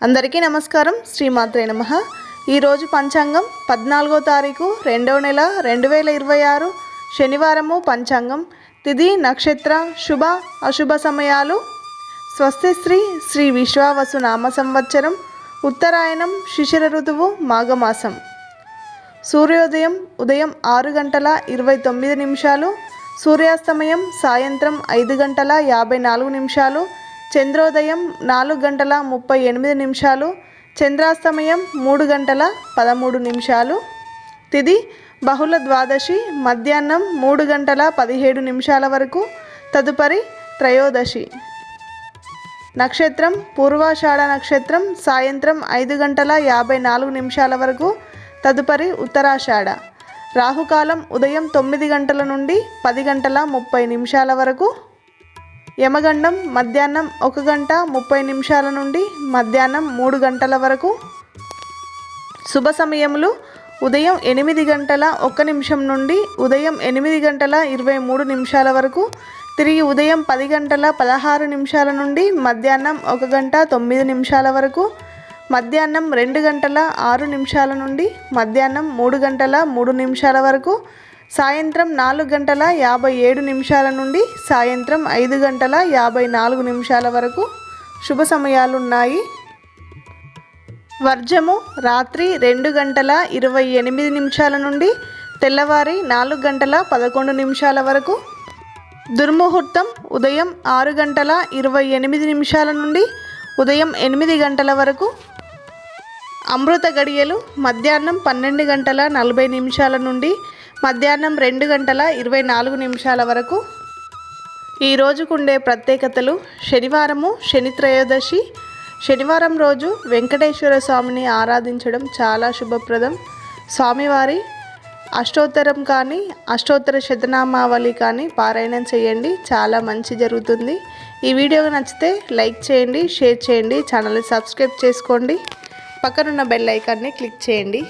అందరికీ నమస్కారం. శ్రీమాత్రే నమః. ఈరోజు పంచాంగం 14వ తారీఖు 2వ నెల 2026 శనివారము. పంచాంగం తిథి నక్షత్ర శుభ అశుభ సమయాలు. స్వస్తి శ్రీ విశ్వావసు నామ సంవత్సరం ఉత్తరాయణం శిశిర ఋతువు మాఘమాసం. సూర్యోదయం ఉదయం 6 గంటల 29 నిమిషాలు, సూర్యాస్తమయం సాయంత్రం 5 గంటల 54 నిమిషాలు, చంద్రోదయం 4 గంటల 38 నిమిషాలు, చంద్రాస్తమయం 3 గంటల 13 నిమిషాలు. తిథి బహుళ ద్వాదశి మధ్యాహ్నం 3 గంటల 17 నిమిషాల వరకు, తదుపరి త్రయోదశి. నక్షత్రం పూర్వాషాఢ నక్షత్రం సాయంత్రం 5 గంటల 54 నిమిషాల వరకు, తదుపరి ఉత్తరాషాఢ. రాహుకాలం ఉదయం 9 గంటల నుండి 10 గంటల 30 నిమిషాల వరకు. యమగండం మధ్యాహ్నం 1 గంట 30 నిమిషాల నుండి మధ్యాహ్నం 3 గంటల వరకు. శుభ సమయములు ఉదయం 8 గంటల 1 నిమిషం నుండి ఉదయం 8 గంటల 23 నిమిషాల వరకు, తిరిగి ఉదయం 10 గంటల 16 నిమిషాల నుండి మధ్యాహ్నం 1 గంట 9 నిమిషాల వరకు, మధ్యాహ్నం 2 గంటల 6 నిమిషాల నుండి మధ్యాహ్నం 3 గంటల 3 నిమిషాల వరకు, సాయంత్రం 4 గంటల 57 నిమిషాల నుండి సాయంత్రం 5 గంటల 54 నిమిషాల వరకు శుభ సమయాలు ఉన్నాయి. వర్జము రాత్రి 2 గంటల 28 నిమిషాల నుండి తెల్లవారి 4 గంటల 11 నిమిషాల వరకు. దుర్ముహూర్తం ఉదయం 6 గంటల 28 నిమిషాల నుండి ఉదయం 8 గంటల వరకు. అమృత గడియలు మధ్యాహ్నం 12 గంటల 40 నిమిషాల నుండి మధ్యాహ్నం 2 గంటల 24 నిమిషాల వరకు. ఈ రోజుకుండే ప్రత్యేకతలు: శనివారము శని త్రయోదశి. శనివారం రోజు వెంకటేశ్వర స్వామిని ఆరాధించడం చాలా శుభప్రదం. స్వామివారి అష్టోత్తరం కానీ అష్టోత్తర శతనామావళి కానీ పారాయణం చేయండి, చాలా మంచి జరుగుతుంది. ఈ వీడియో నచ్చితే లైక్ చేయండి, షేర్ చేయండి, ఛానల్ని సబ్స్క్రైబ్ చేసుకోండి, పక్కనున్న బెల్ ఐకాన్ని క్లిక్ చేయండి.